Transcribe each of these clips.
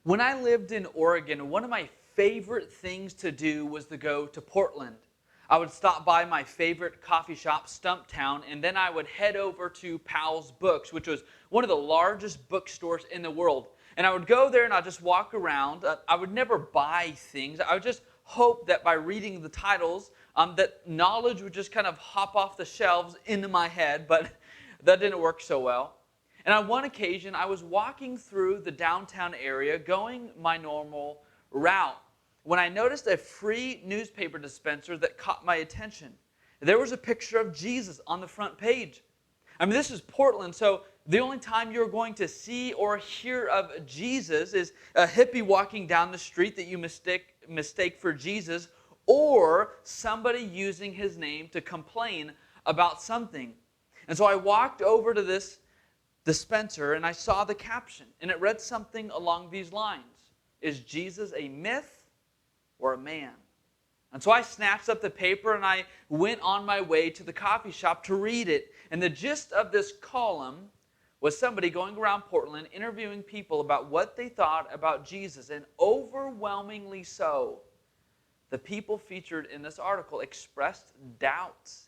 When I lived in Oregon, one of my favorite things to do was to go to Portland. I would stop by my favorite coffee shop, Stumptown, and then I would head over to Powell's Books, which was one of the largest bookstores in the world. And I would go there and I'd just walk around. I would never buy things. I would just hope that by reading the titles, that knowledge would just kind of hop off the shelves into my head, but that didn't work so well. And on one occasion, I was walking through the downtown area, going my normal route, when I noticed a free newspaper dispenser that caught my attention. There was a picture of Jesus on the front page. I mean, this is Portland, so the only time you're going to see or hear of Jesus is a hippie walking down the street that you mistake for Jesus, or somebody using his name to complain about something. And so I walked over to this dispenser and I saw the caption, and it read something along these lines: is Jesus a myth or a man? And so I snatched up the paper and I went on my way to the coffee shop to read it. And the gist of this column was somebody going around Portland interviewing people about what they thought about Jesus. And overwhelmingly so, the people featured in this article expressed doubts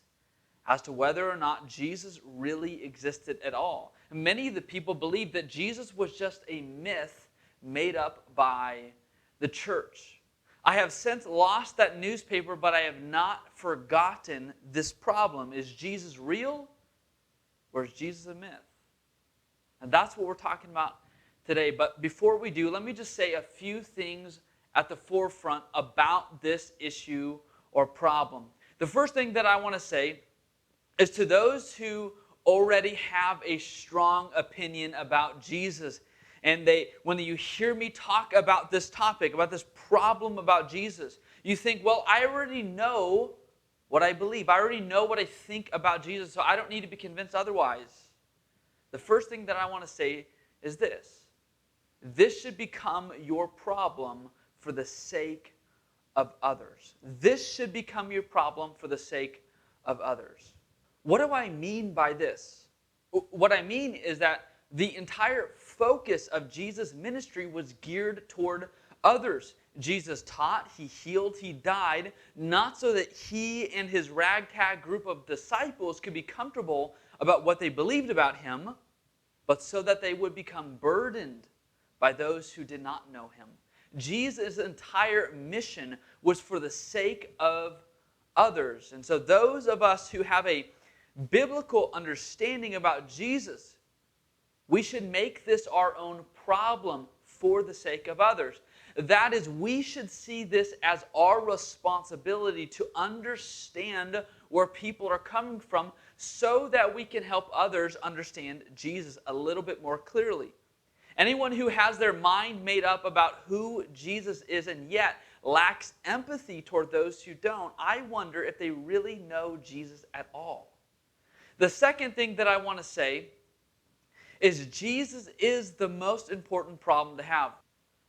as to whether or not Jesus really existed at all. And many of the people believed that Jesus was just a myth made up by the church. I have since lost that newspaper, but I have not forgotten this problem. Is Jesus real, or is Jesus a myth? And that's what we're talking about today. But before we do, let me just say a few things at the forefront about this issue or problem. The first thing that I want to say is to those who already have a strong opinion about Jesus, and when you hear me talk about this topic, about this problem about Jesus, you think, well, I already know what I believe. I already know what I think about Jesus, so I don't need to be convinced otherwise. The first thing that I want to say is this: this should become your problem for the sake of others. This should become your problem for the sake of others. What do I mean by this? What I mean is that the entire focus of Jesus' ministry was geared toward others. Jesus taught, he healed, he died, not so that he and his ragtag group of disciples could be comfortable about what they believed about him, but so that they would become burdened by those who did not know him. Jesus' entire mission was for the sake of others. And so those of us who have a biblical understanding about Jesus, we should make this our own problem for the sake of others. That is, we should see this as our responsibility to understand where people are coming from so that we can help others understand Jesus a little bit more clearly. Anyone who has their mind made up about who Jesus is and yet lacks empathy toward those who don't, I wonder if they really know Jesus at all. The second thing that I want to say is Jesus is the most important problem to have.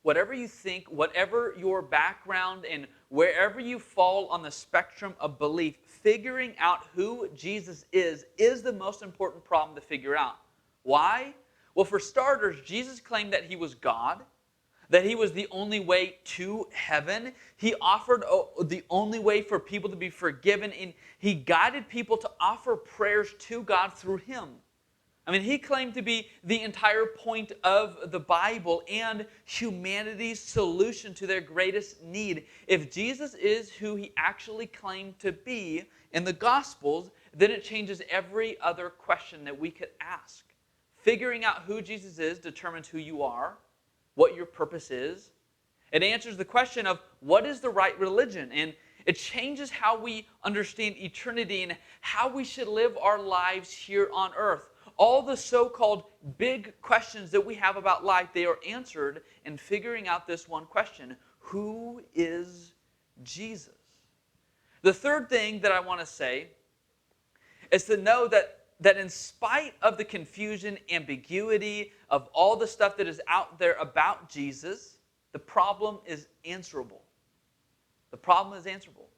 Whatever you think, whatever your background, and wherever you fall on the spectrum of belief, figuring out who Jesus is the most important problem to figure out. Why? Well, for starters, Jesus claimed that he was God, that he was the only way to heaven. He offered the only way for people to be forgiven, and he guided people to offer prayers to God through him. I mean, he claimed to be the entire point of the Bible and humanity's solution to their greatest need. If Jesus is who he actually claimed to be in the Gospels, then it changes every other question that we could ask. Figuring out who Jesus is determines who you are, what your purpose is. It answers the question of what is the right religion, and it changes how we understand eternity and how we should live our lives here on earth. All the so-called big questions that we have about life, they are answered in figuring out this one question: who is Jesus? The third thing that I want to say is to know that in spite of the confusion, ambiguity of all the stuff that is out there about Jesus, the problem is answerable. The problem is answerable.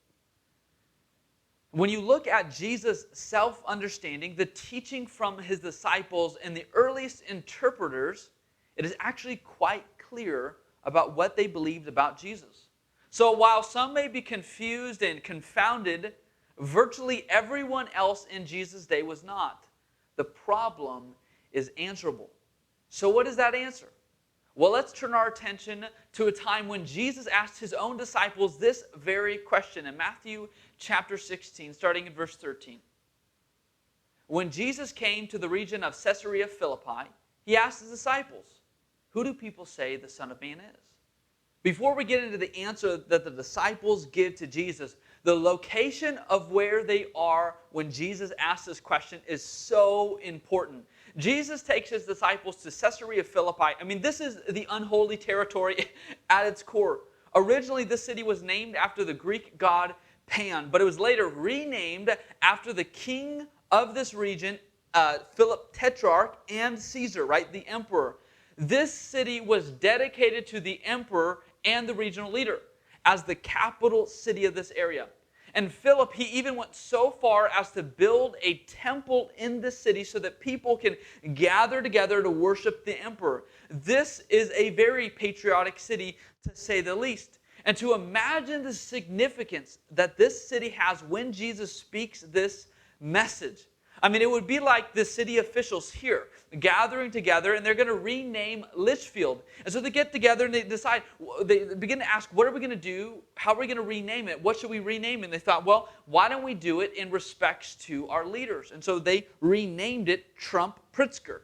When you look at Jesus' self-understanding, the teaching from his disciples and the earliest interpreters, it is actually quite clear about what they believed about Jesus. So while some may be confused and confounded, virtually everyone else in Jesus' day was not. The problem is answerable. So what is that answer? Well, let's turn our attention to a time when Jesus asked his own disciples this very question in Matthew chapter 16, starting in verse 13. When Jesus came to the region of Caesarea Philippi, he asked his disciples, "Who do people say the Son of Man is?" Before we get into the answer that the disciples give to Jesus, the location of where they are when Jesus asks this question is so important. Jesus takes his disciples to Caesarea Philippi. I mean, this is the unholy territory at its core. Originally, this city was named after the Greek god Pan, but it was later renamed after the king of this region, Philip Tetrarch, and Caesar, right, the emperor. This city was dedicated to the emperor and the regional leader as the capital city of this area. And Philip, he even went so far as to build a temple in the city so that people can gather together to worship the emperor. This is a very patriotic city, to say the least. And to imagine the significance that this city has when Jesus speaks this message. I mean, it would be like the city officials here gathering together, and they're going to rename Litchfield. And so they get together and they decide, they begin to ask, what are we going to do? How are we going to rename it? What should we rename it? And they thought, well, why don't we do it in respects to our leaders? And so they renamed it Trump Pritzker.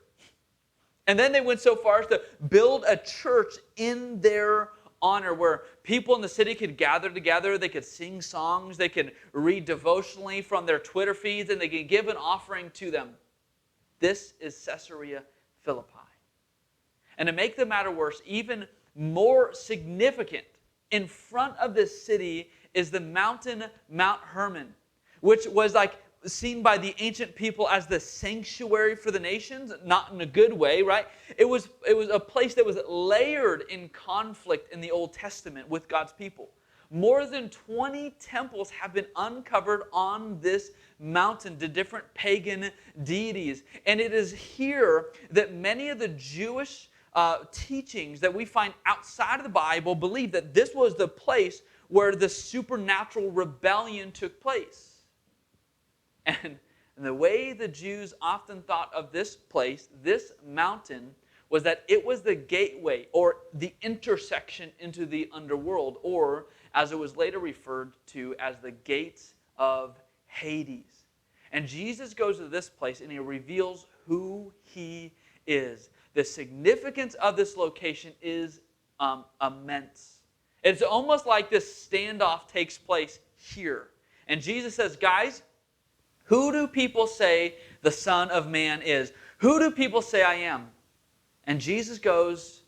And then they went so far as to build a church in their honor where people in the city could gather together, they could sing songs, they could read devotionally from their Twitter feeds, and they could give an offering to them. This is Caesarea Philippi. And to make the matter worse, even more significant, in front of this city is the mountain Mount Hermon, which was like seen by the ancient people as the sanctuary for the nations, not in a good way, right? It was a place that was layered in conflict in the Old Testament with God's people. More than 20 temples have been uncovered on this mountain to different pagan deities. And it is here that many of the Jewish teachings that we find outside of the Bible believe that this was the place where the supernatural rebellion took place. And the way the Jews often thought of this place, this mountain, was that it was the gateway or the intersection into the underworld, or as it was later referred to as the gates of Hades. And Jesus goes to this place and he reveals who he is. The significance of this location is immense. It's almost like this standoff takes place here. And Jesus says, guys, who do people say the Son of Man is? Who do people say I am? And Jesus goes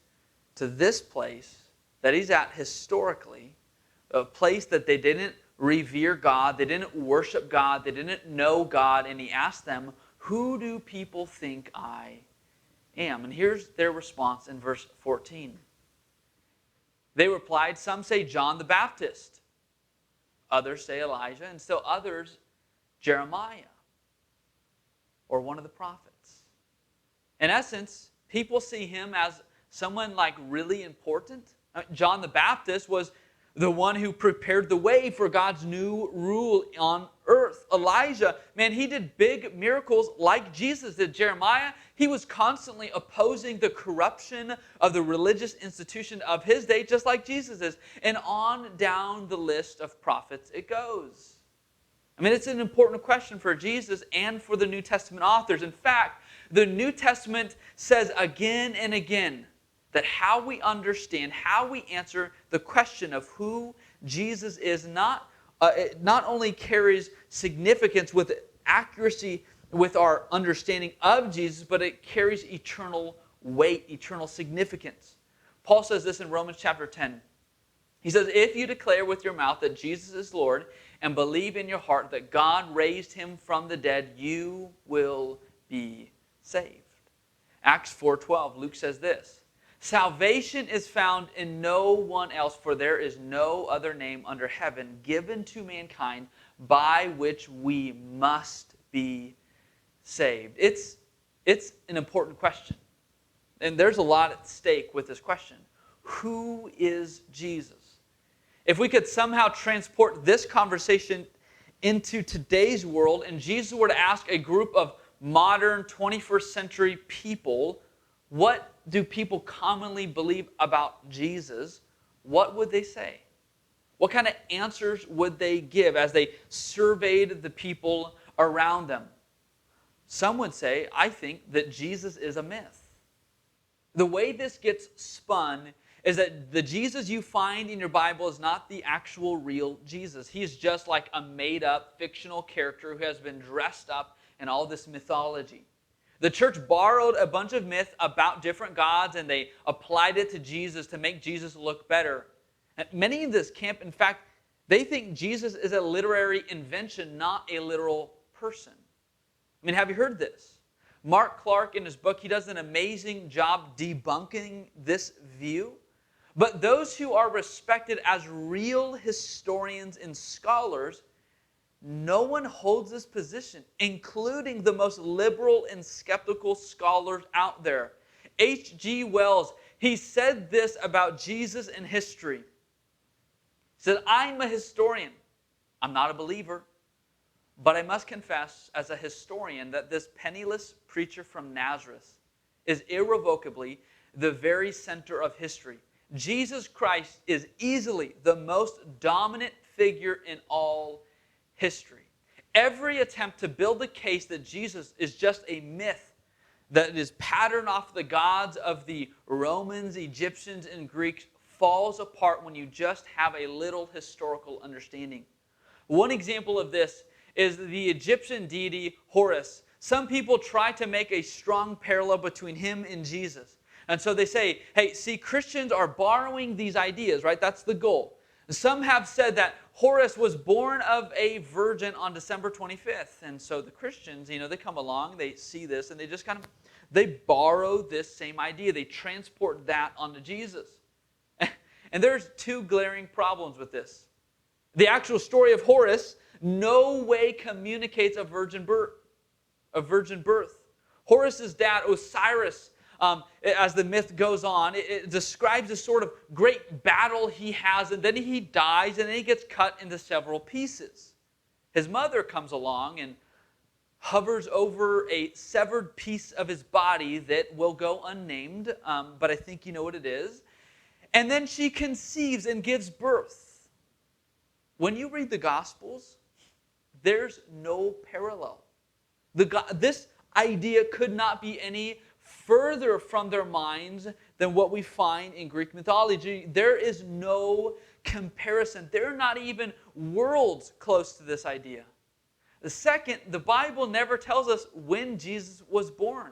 to this place that he's at historically, a place that they didn't revere God, they didn't worship God, they didn't know God, and he asked them, who do people think I am? And here's their response in verse 14. They replied, some say John the Baptist, others say Elijah, and still others Jeremiah, or one of the prophets. In essence, people see him as someone like really important. John the Baptist was the one who prepared the way for God's new rule on earth. Elijah, man, he did big miracles like Jesus did. Jeremiah, he was constantly opposing the corruption of the religious institution of his day, just like Jesus is. And on down the list of prophets it goes. I mean, it's an important question for Jesus and for the New Testament authors. In fact, the New Testament says again and again that how we understand, how we answer the question of who Jesus is not only carries significance with accuracy with our understanding of Jesus, but it carries eternal weight, eternal significance. Paul says this in Romans chapter 10. He says, if you declare with your mouth that Jesus is Lord and believe in your heart that God raised him from the dead, you will be saved. Acts 4:12, Luke says this, salvation is found in no one else, for there is no other name under heaven given to mankind by which we must be saved. It's an important question. And there's a lot at stake with this question. who is Jesus? If we could somehow transport this conversation into today's world and Jesus were to ask a group of modern 21st century people, what do people commonly believe about Jesus? What would they say? What kind of answers would they give as they surveyed the people around them? Some would say, I think that Jesus is a myth. The way this gets spun is that the Jesus you find in your Bible is not the actual real Jesus. He's just like a made-up fictional character who has been dressed up in all this mythology. The church borrowed a bunch of myths about different gods and they applied it to Jesus to make Jesus look better. And many in this camp, in fact, they think Jesus is a literary invention, not a literal person. I mean, have you heard this? Mark Clark, in his book, he does an amazing job debunking this view. But those who are respected as real historians and scholars, no one holds this position, including the most liberal and skeptical scholars out there. H.G. Wells, he said this about Jesus in history. He said, I'm a historian. I'm not a believer. But I must confess as a historian that this penniless preacher from Nazareth is irrevocably the very center of history. Jesus Christ is easily the most dominant figure in all history. Every attempt to build the case that Jesus is just a myth that is patterned off the gods of the Romans, Egyptians, and Greeks falls apart when you just have a little historical understanding. One example of this is the Egyptian deity Horus. Some people try to make a strong parallel between him and Jesus. And so they say, hey, see, Christians are borrowing these ideas, right? That's the goal. Some have said that Horus was born of a virgin on December 25th. And so the Christians, they come along, they see this, and they just they borrow this same idea. They transport that onto Jesus. And there's two glaring problems with this. The actual story of Horus no way communicates a virgin birth. Horus's dad, Osiris, as the myth goes on, it describes this sort of great battle he has, and then he dies, and then he gets cut into several pieces. His mother comes along and hovers over a severed piece of his body that will go unnamed, but I think you know what it is. And then she conceives and gives birth. When you read the Gospels, there's no parallel. This idea could not be any further from their minds than what we find in Greek mythology. There is no comparison. There are not even worlds close to this idea. The second, the Bible never tells us when Jesus was born.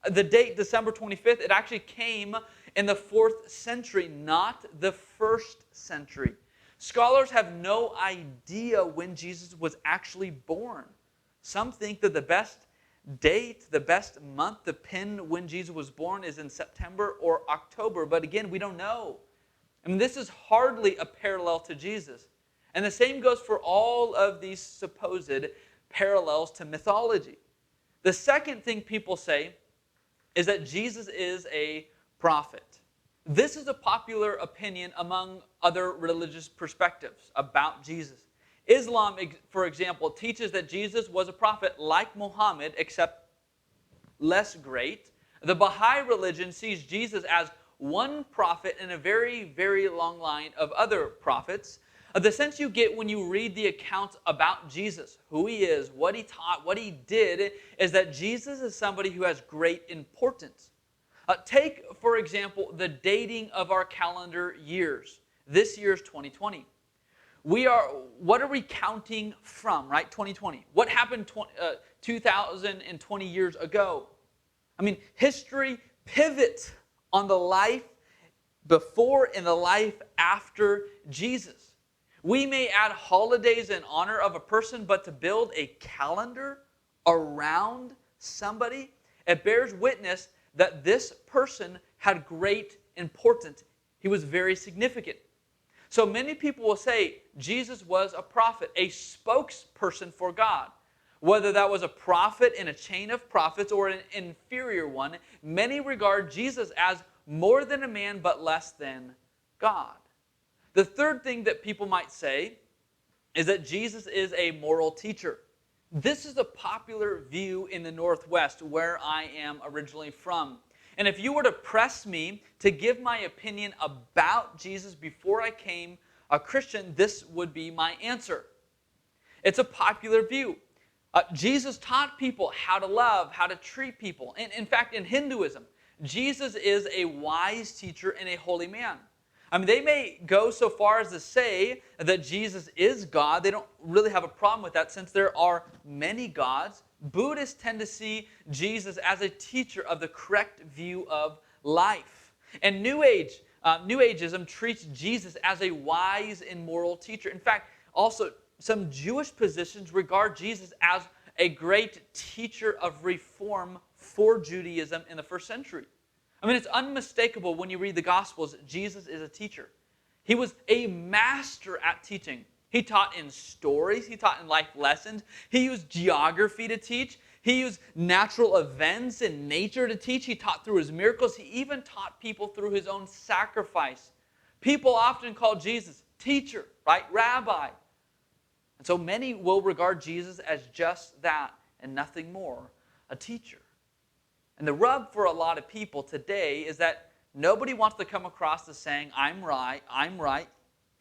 The date, December 25th, it actually came in the 4th century, not the 1st century. Scholars have no idea when Jesus was actually born. Some think that the best date, the best month to pin when Jesus was born is in September or October. But again, we don't know. I mean, this is hardly a parallel to Jesus. And the same goes for all of these supposed parallels to mythology. The second thing people say is that Jesus is a prophet. This is a popular opinion among other religious perspectives about Jesus. Islam, for example, teaches that Jesus was a prophet like Muhammad, except less great. The Baha'i religion sees Jesus as one prophet in a very, very long line of other prophets. The sense you get when you read the accounts about Jesus, who he is, what he taught, what he did, is that Jesus is somebody who has great importance. Take, for example, the dating of our calendar years. This year's 2020. What are we counting from, right? 2020. What happened 2,020 years ago? I mean, history pivots on the life before and the life after Jesus. We may add holidays in honor of a person, but to build a calendar around somebody, it bears witness that this person had great importance. He was very significant. So many people will say Jesus was a prophet, a spokesperson for God. Whether that was a prophet in a chain of prophets or an inferior one, many regard Jesus as more than a man, but less than God. The third thing that people might say is that Jesus is a moral teacher. This is a popular view in the Northwest, where I am originally from. And if you were to press me to give my opinion about Jesus before I became a Christian, this would be my answer. It's a popular view. Jesus taught people how to love, how to treat people. And in fact, in Hinduism, Jesus is a wise teacher and a holy man. I mean, they may go so far as to say that Jesus is God. They don't really have a problem with that since there are many gods. Buddhists tend to see Jesus as a teacher of the correct view of life. And New Ageism treats Jesus as a wise and moral teacher. In fact, also, some Jewish positions regard Jesus as a great teacher of reform for Judaism in the first century. I mean, it's unmistakable when you read the Gospels, Jesus is a teacher. He was a master at teaching. He taught in stories. He taught in life lessons. He used geography to teach. He used natural events and nature to teach. He taught through his miracles. He even taught people through his own sacrifice. People often call Jesus teacher, right? Rabbi. And so many will regard Jesus as just that and nothing more, a teacher. And the rub for a lot of people today is that nobody wants to come across as saying, I'm right,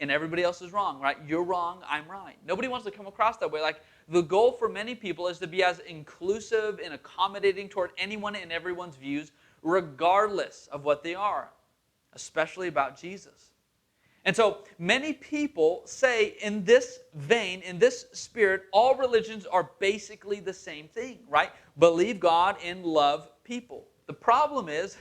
and everybody else is wrong, right? You're wrong, I'm right. Nobody wants to come across that way. Like, the goal for many people is to be as inclusive and accommodating toward anyone and everyone's views, regardless of what they are, especially about Jesus. And so many people say in this vein, in this spirit, all religions are basically the same thing, right? Believe God and love people. The problem is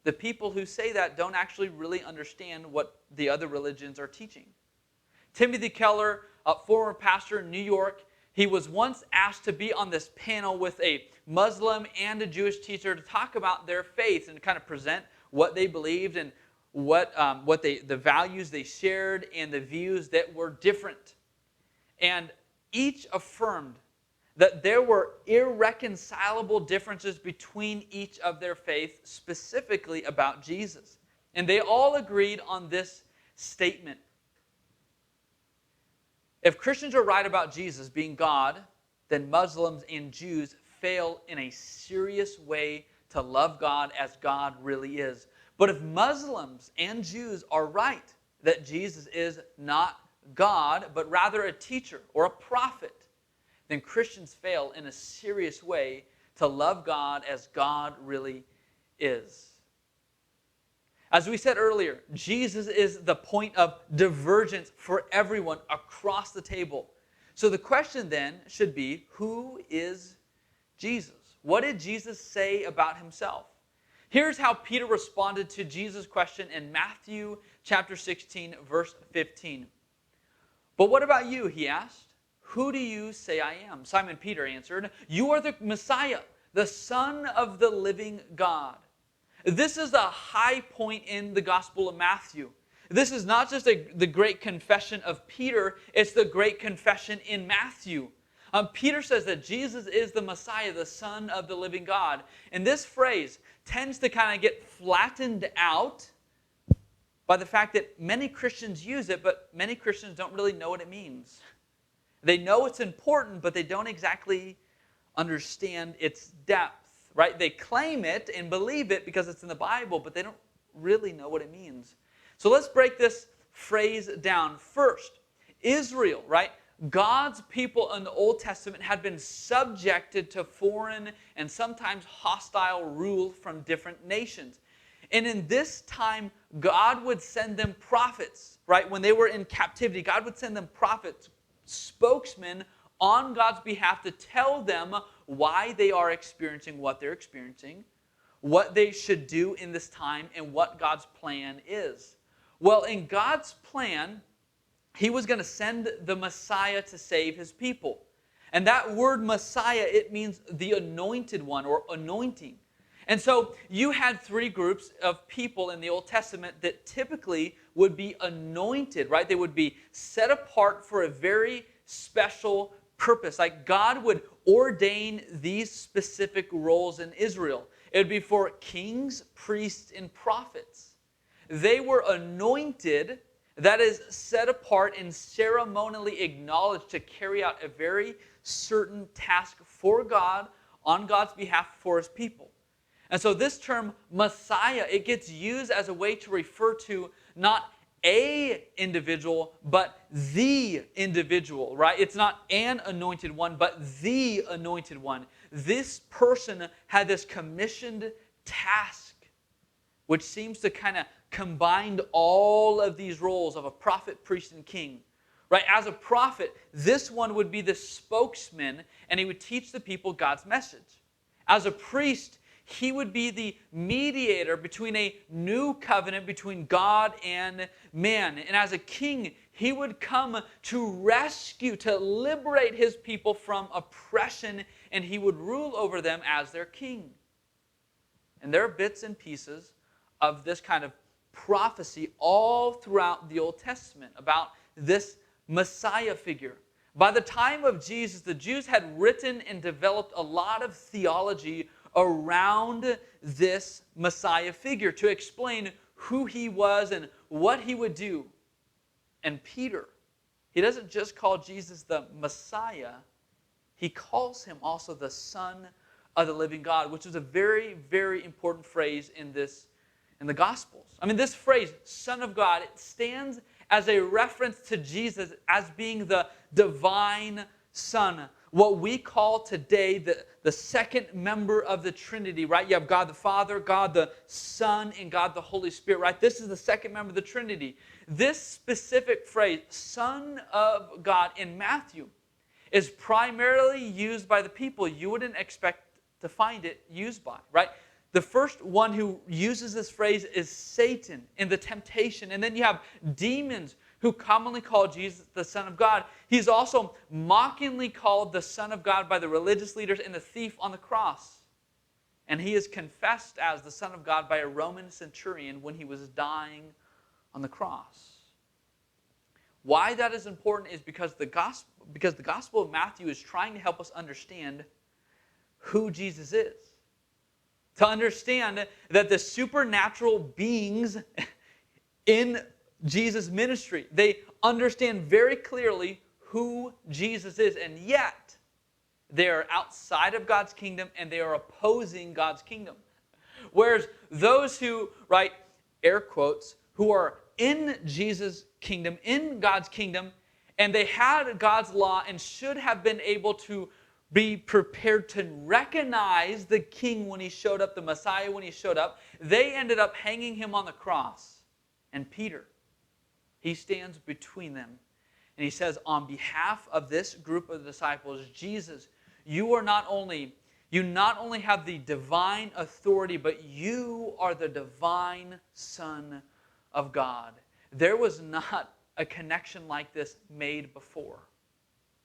the people who say that don't actually really understand what the other religions are teaching. Timothy Keller, a former pastor in New York, he was once asked to be on this panel with a Muslim and a Jewish teacher to talk about their faith and kind of present what they believed and the values they shared and the views that were different. And each affirmed that there were irreconcilable differences between each of their faiths, specifically about Jesus. And they all agreed on this statement. If Christians are right about Jesus being God, then Muslims and Jews fail in a serious way to love God as God really is. But if Muslims and Jews are right that Jesus is not God, but rather a teacher or a prophet, then Christians fail in a serious way to love God as God really is. As we said earlier, Jesus is the point of divergence for everyone across the table. So the question then should be, who is Jesus? What did Jesus say about himself? Here's how Peter responded to Jesus' question in Matthew chapter 16, verse 15. But what about you, he asked. Who do you say I am? Simon Peter answered, you are the Messiah, the Son of the living God. This is the high point in the Gospel of Matthew. This is not just the great confession of Peter, it's the great confession in Matthew. Peter says that Jesus is the Messiah, the Son of the living God. And this phrase tends to kind of get flattened out by the fact that many Christians use it, but many Christians don't really know what it means. They know it's important, but they don't exactly understand its depth, right? They claim it and believe it because it's in the Bible, but they don't really know what it means. So let's break this phrase down. First, Israel, right? God's people in the Old Testament had been subjected to foreign and sometimes hostile rule from different nations. And in this time, God would send them prophets, right? When they were in captivity, God would send them prophets, spokesmen on God's behalf to tell them why they are experiencing what they're experiencing, what they should do in this time, and what God's plan is. Well, in God's plan, he was going to send the Messiah to save his people. And that word Messiah, it means the anointed one or anointing. And so you had three groups of people in the Old Testament that typically would be anointed, right? They would be set apart for a very special purpose. Like God would ordain these specific roles in Israel. It would be for kings, priests, and prophets. They were anointed, that is, set apart and ceremonially acknowledged to carry out a very certain task for God, on God's behalf for His people. And so this term, Messiah, it gets used as a way to refer to not a individual, but the individual, right? It's not an anointed one, but the anointed one. This person had this commissioned task, which seems to kind of combine all of these roles of a prophet, priest, and king. Right? As a prophet, this one would be the spokesman, and he would teach the people God's message. As a priest, he would be the mediator between a new covenant between God and man. And as a king, he would come to rescue, to liberate his people from oppression, and he would rule over them as their king. And there are bits and pieces of this kind of prophecy all throughout the Old Testament about this Messiah figure. By the time of Jesus, the Jews had written and developed a lot of theology around this Messiah figure to explain who he was and what he would do. And Peter, he doesn't just call Jesus the Messiah, he calls him also the Son of the living God, which is a very, very important phrase in the Gospels. I mean, this phrase, Son of God, it stands as a reference to Jesus as being the divine Son. What we call today the second member of the Trinity, right? You have God the Father, God the Son, and God the Holy Spirit, right? This is the second member of the Trinity. This specific phrase, Son of God, in Matthew, is primarily used by the people you wouldn't expect to find it used by, right? The first one who uses this phrase is Satan in the temptation. And then you have demons who commonly call Jesus the Son of God. He's also mockingly called the Son of God by the religious leaders and the thief on the cross. And he is confessed as the Son of God by a Roman centurion when he was dying on the cross. Why that is important is because the Gospel of Matthew is trying to help us understand who Jesus is. To understand that the supernatural beings in Jesus' ministry, they understand very clearly who Jesus is, and yet they are outside of God's kingdom and they are opposing God's kingdom. Whereas those who, right, air quotes, who are in Jesus' kingdom, in God's kingdom, and they had God's law and should have been able to be prepared to recognize the king when he showed up, the Messiah when he showed up, they ended up hanging him on the cross. And Peter, he stands between them. And he says, on behalf of this group of disciples, Jesus, you not only have the divine authority, but you are the divine Son of God. There was not a connection like this made before.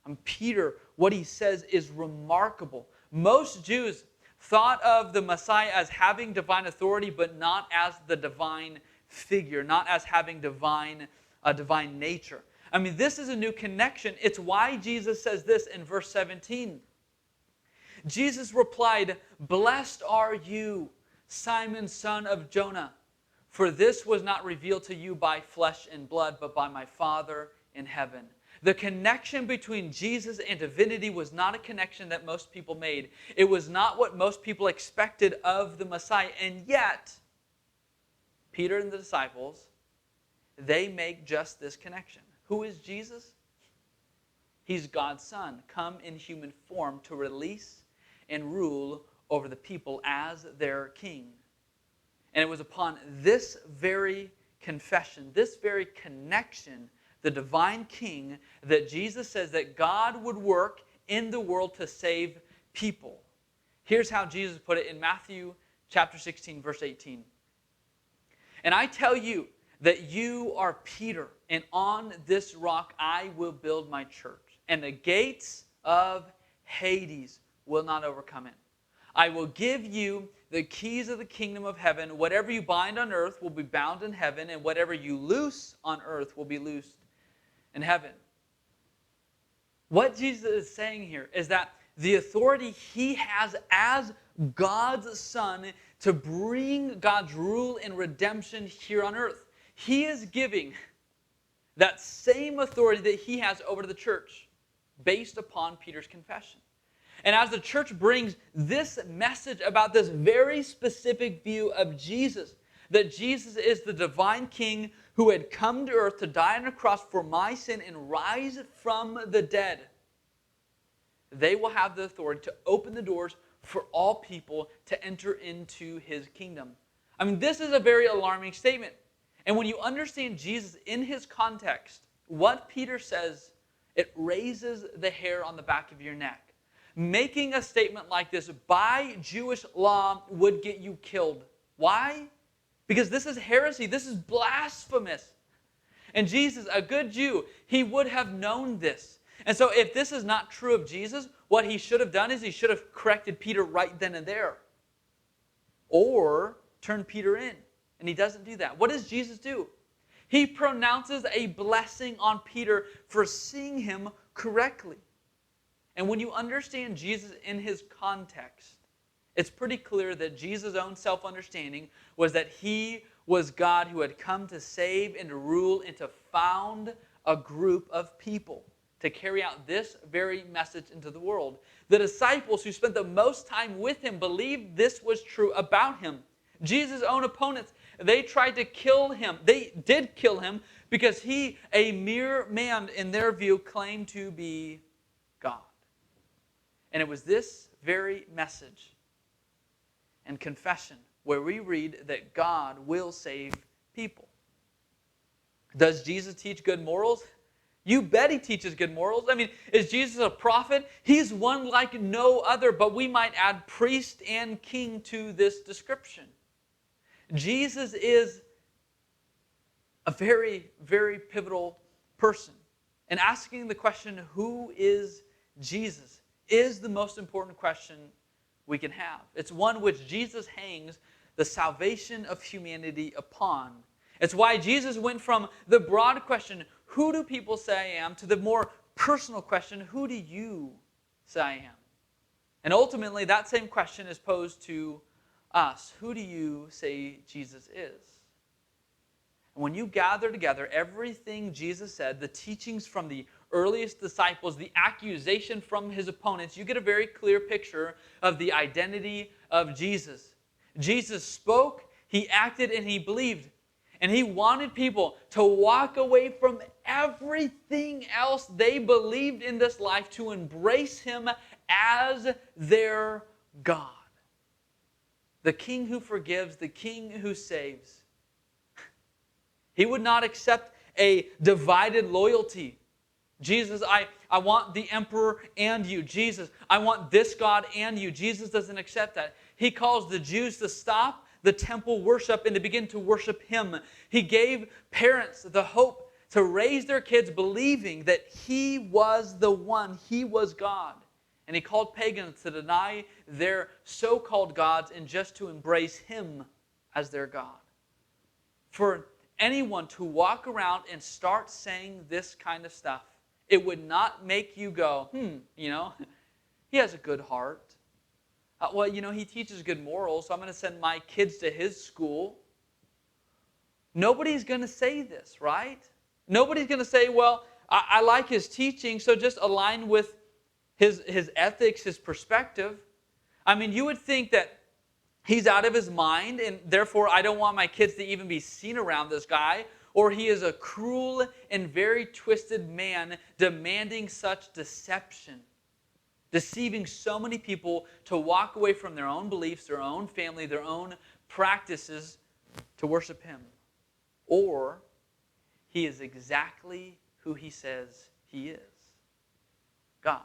And Peter, what he says is remarkable. Most Jews thought of the Messiah as having divine authority, but not as the divine figure, not as having a divine nature. I mean, this is a new connection. It's why Jesus says this in verse 17. Jesus replied, "Blessed are you, Simon, son of Jonah, for this was not revealed to you by flesh and blood, but by my Father in heaven." The connection between Jesus and divinity was not a connection that most people made. It was not what most people expected of the Messiah. And yet, Peter and the disciples, they make just this connection. Who is Jesus? He's God's Son, come in human form to release and rule over the people as their king. And it was upon this very confession, this very connection, the divine king, that Jesus says that God would work in the world to save people. Here's how Jesus put it in Matthew chapter 16, verse 18. "And I tell you that you are Peter, and on this rock I will build my church, and the gates of Hades will not overcome it. I will give you the keys of the kingdom of heaven. Whatever you bind on earth will be bound in heaven, and whatever you loose on earth will be loosed in heaven." What Jesus is saying here is that the authority he has as God's Son to bring God's rule and redemption here on earth. He is giving that same authority that he has over the church based upon Peter's confession. And as the church brings this message about this very specific view of Jesus, that Jesus is the divine King who had come to earth to die on a cross for my sin and rise from the dead, they will have the authority to open the doors for all people to enter into his kingdom. I mean, this is a very alarming statement. And when you understand Jesus in his context, what Peter says, it raises the hair on the back of your neck. Making a statement like this by Jewish law would get you killed. Why? Because this is heresy. This is blasphemous. And Jesus, a good Jew, he would have known this. And so if this is not true of Jesus, what he should have done is he should have corrected Peter right then and there. Or turned Peter in. And he doesn't do that. What does Jesus do? He pronounces a blessing on Peter for seeing him correctly. And when you understand Jesus in his context, it's pretty clear that Jesus' own self-understanding was that he was God who had come to save and to rule and to found a group of people to carry out this very message into the world. The disciples who spent the most time with him believed this was true about him. Jesus' own opponents, they tried to kill him. They did kill him because he, a mere man in their view, claimed to be God. And it was this very message and confession where we read that God will save people. Does Jesus teach good morals? You bet he teaches good morals. I mean, is Jesus a prophet? He's one like no other, but we might add priest and king to this description. Jesus is a very, very pivotal person. And asking the question, who is Jesus, is the most important question we can have. It's one which Jesus hangs the salvation of humanity upon. It's why Jesus went from the broad question, who do people say I am, to the more personal question, who do you say I am? And ultimately, that same question is posed to us. Who do you say Jesus is? And when you gather together everything Jesus said, the teachings from the earliest disciples, the accusation from his opponents, you get a very clear picture of the identity of Jesus. Jesus spoke, he acted, and he believed. And he wanted people to walk away from everything else they believed in this life to embrace him as their God. The King who forgives, the King who saves. He would not accept a divided loyalty. Jesus, I want the emperor and you. Jesus, I want this God and you. Jesus doesn't accept that. He calls the Jews to stop the temple worship and to begin to worship him. He gave parents the hope to raise their kids believing that he was the one, he was God. And he called pagans to deny their so-called gods and just to embrace him as their God. For anyone to walk around and start saying this kind of stuff, it would not make you go, he has a good heart. He teaches good morals, so I'm going to send my kids to his school. Nobody's going to say this, right? Nobody's going to say, well, I like his teaching, so just align with his ethics, his perspective. I mean, you would think that he's out of his mind, and therefore I don't want my kids to even be seen around this guy, or he is a cruel and very twisted man demanding such deception, deceiving so many people to walk away from their own beliefs, their own family, their own practices to worship him. Or he is exactly who he says he is, God.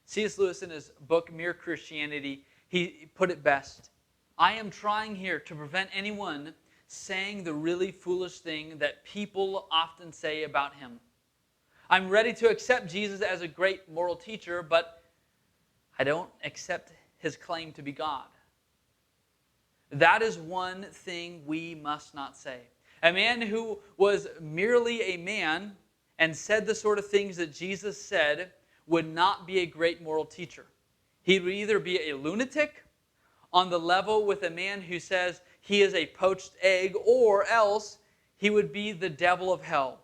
C.S. Lewis, in his book, Mere Christianity, he put it best. I am trying here to prevent anyone saying the really foolish thing that people often say about him. I'm ready to accept Jesus as a great moral teacher, but I don't accept his claim to be God. That is one thing we must not say. A man who was merely a man and said the sort of things that Jesus said would not be a great moral teacher. He would either be a lunatic on the level with a man who says he is a poached egg, or else he would be the devil of hell.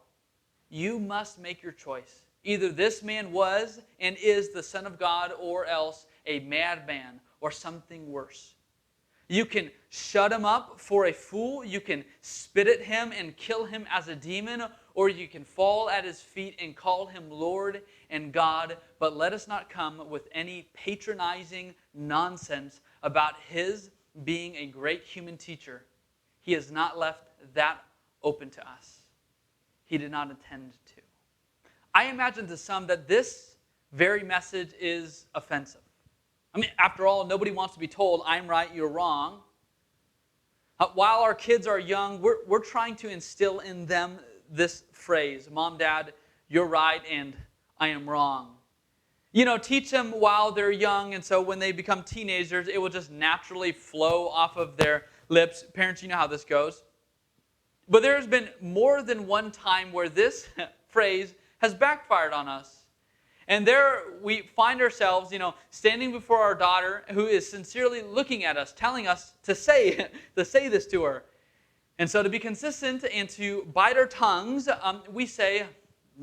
You must make your choice. Either this man was and is the Son of God, or else a madman or something worse. You can shut him up for a fool, you can spit at him and kill him as a demon, or you can fall at his feet and call him Lord and God. But let us not come with any patronizing nonsense about his being a great human teacher. He has not left that open to us. He did not intend to. I imagine to some that this very message is offensive. I mean, after all, nobody wants to be told, I'm right, you're wrong. While our kids are young, we're trying to instill in them this phrase, Mom, Dad, you're right and I am wrong. You know, teach them while they're young, and so when they become teenagers, it will just naturally flow off of their lips. Parents, you know how this goes. But there's been more than one time where this phrase has backfired on us. And there we find ourselves, standing before our daughter who is sincerely looking at us, telling us to say this to her. And so to be consistent and to bite our tongues, we say,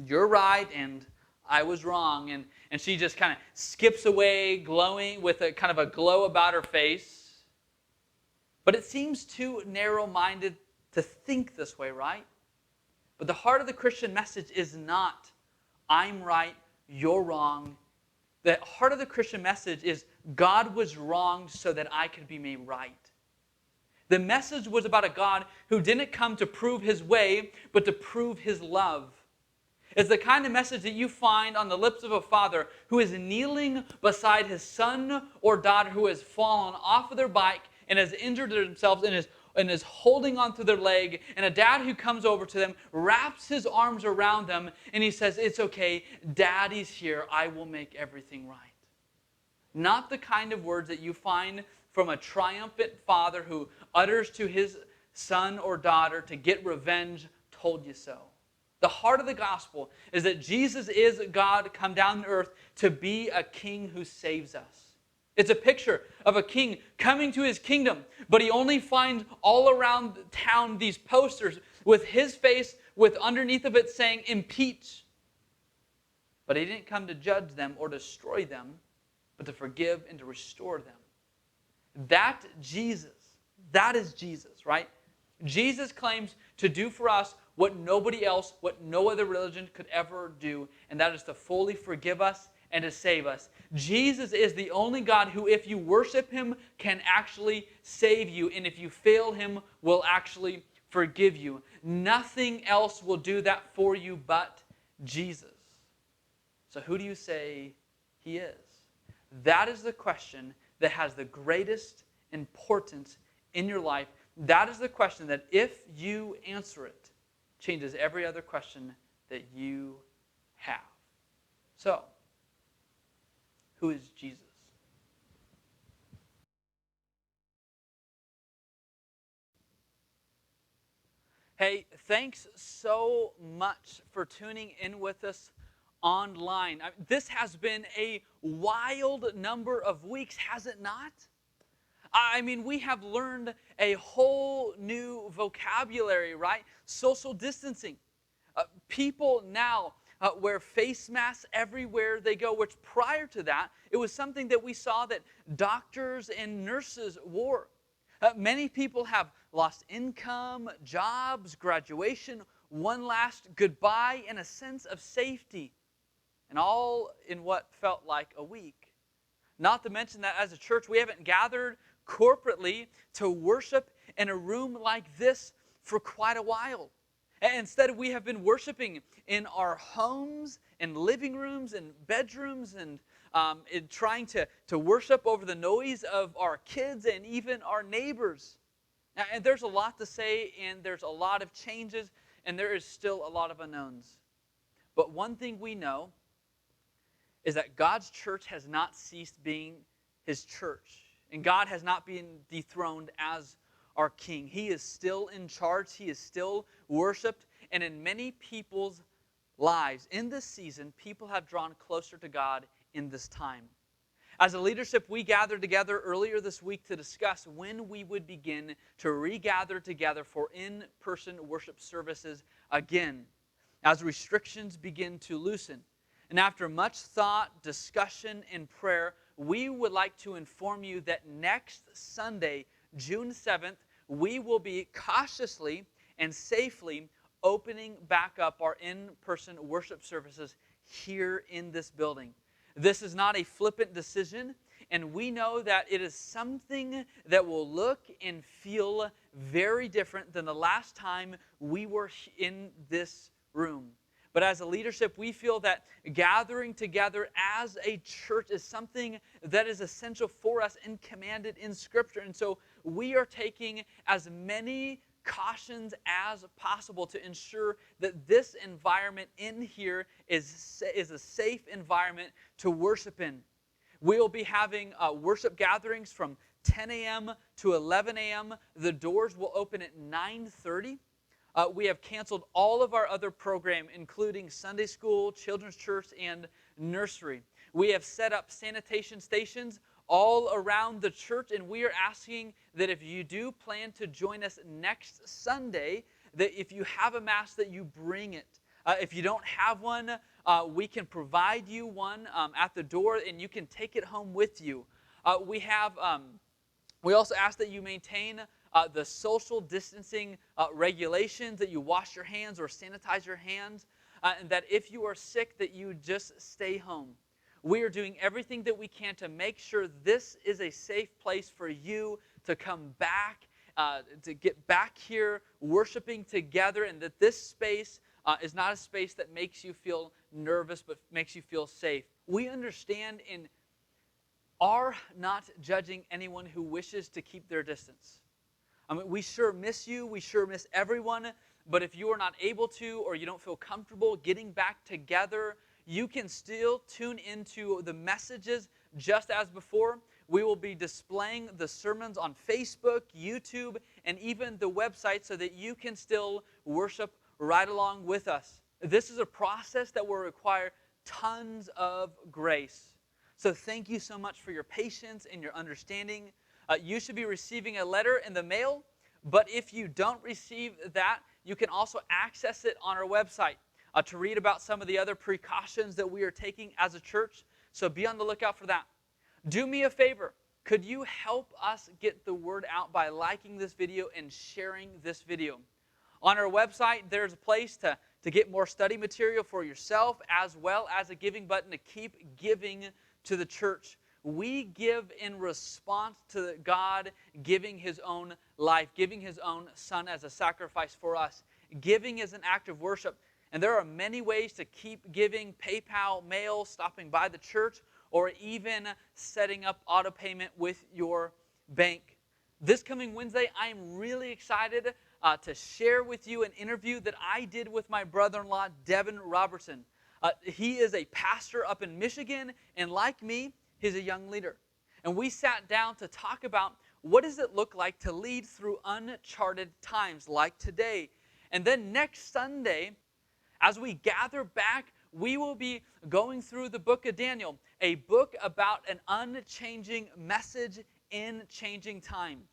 you're right and I was wrong. And she just kind of skips away, glowing with a kind of a glow about her face. But it seems too narrow-minded to think this way, right? But the heart of the Christian message is not, I'm right, you're wrong. The heart of the Christian message is, God was wrong so that I could be made right. The message was about a God who didn't come to prove his way, but to prove his love. It's the kind of message that you find on the lips of a father who is kneeling beside his son or daughter who has fallen off of their bike and has injured themselves and is holding onto their leg, and a dad who comes over to them, wraps his arms around them, and he says, it's okay, Daddy's here, I will make everything right. Not the kind of words that you find from a triumphant father who utters to his son or daughter to get revenge, told you so. The heart of the gospel is that Jesus is God come down to earth to be a king who saves us. It's a picture of a king coming to his kingdom, but he only finds all around town these posters with his face with underneath of it saying, impeach. But he didn't come to judge them or destroy them, but to forgive and to restore them. That is Jesus, right? Jesus claims to do for us what nobody else, what no other religion could ever do, and that is to fully forgive us and to save us. Jesus is the only God who, if you worship him, can actually save you, and if you fail him, will actually forgive you. Nothing else will do that for you but Jesus. So who do you say he is? That is the question that has the greatest importance in your life. That is the question that if you answer it, changes every other question that you have. So, who is Jesus? Hey, thanks so much for tuning in with us online. This has been a wild number of weeks, has it not? I mean, we have learned a whole new vocabulary, right? Social distancing. People now wear face masks everywhere they go, which prior to that, it was something that we saw that doctors and nurses wore. Many people have lost income, jobs, graduation, one last goodbye, and a sense of safety. And all in what felt like a week. Not to mention that as a church, we haven't gathered corporately to worship in a room like this for quite a while. Instead, we have been worshiping in our homes, and living rooms, and bedrooms, and trying to worship over the noise of our kids and even our neighbors. And there's a lot to say, and there's a lot of changes, and there is still a lot of unknowns. But one thing we know is that God's church has not ceased being his church. And God has not been dethroned as our king. He is still in charge. He is still worshiped. And in many people's lives, in this season, people have drawn closer to God in this time. As a leadership, we gathered together earlier this week to discuss when we would begin to regather together for in-person worship services again, as restrictions begin to loosen. And after much thought, discussion, and prayer, we would like to inform you that next Sunday, June 7th, we will be cautiously and safely opening back up our in-person worship services here in this building. This is not a flippant decision, and we know that it is something that will look and feel very different than the last time we were in this room. But as a leadership, we feel that gathering together as a church is something that is essential for us and commanded in Scripture. And so we are taking as many cautions as possible to ensure that this environment in here is a safe environment to worship in. We will be having worship gatherings from 10 a.m. to 11 a.m. The doors will open at 9:30. We have canceled all of our other program, including Sunday school, children's church, and nursery. We have set up sanitation stations all around the church, and we are asking that if you do plan to join us next Sunday, that if you have a mask, that you bring it. If you don't have one, we can provide you one at the door, and you can take it home with you. We also ask that you maintain the social distancing regulations, that you wash your hands or sanitize your hands, and that if you are sick, that you just stay home. We are doing everything that we can to make sure this is a safe place for you to come back, to get back here worshiping together, and that this space is not a space that makes you feel nervous, but makes you feel safe. We understand and are not judging anyone who wishes to keep their distance. I mean, we sure miss you, we sure miss everyone, but if you are not able to or you don't feel comfortable getting back together, you can still tune into the messages just as before. We will be displaying the sermons on Facebook, YouTube, and even the website so that you can still worship right along with us. This is a process that will require tons of grace. So thank you so much for your patience and your understanding. You should be receiving a letter in the mail, but if you don't receive that, you can also access it on our website to read about some of the other precautions that we are taking as a church. So be on the lookout for that. Do me a favor. Could you help us get the word out by liking this video and sharing this video? On our website, there's a place to get more study material for yourself, as well as a giving button to keep giving to the church. We give in response to God giving His own life, giving His own Son as a sacrifice for us. Giving is an act of worship. And there are many ways to keep giving: PayPal, mail, stopping by the church, or even setting up auto payment with your bank. This coming Wednesday, I am really excited to share with you an interview that I did with my brother-in-law, Devin Robertson. He is a pastor up in Michigan, and like me, he's a young leader. And we sat down to talk about what does it look like to lead through uncharted times like today. And then next Sunday, as we gather back, we will be going through the book of Daniel, a book about an unchanging message in changing times.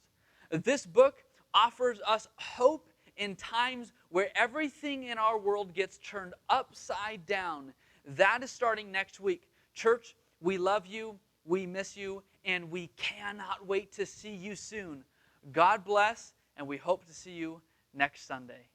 This book offers us hope in times where everything in our world gets turned upside down. That is starting next week. Church, we love you, we miss you, and we cannot wait to see you soon. God bless, and we hope to see you next Sunday.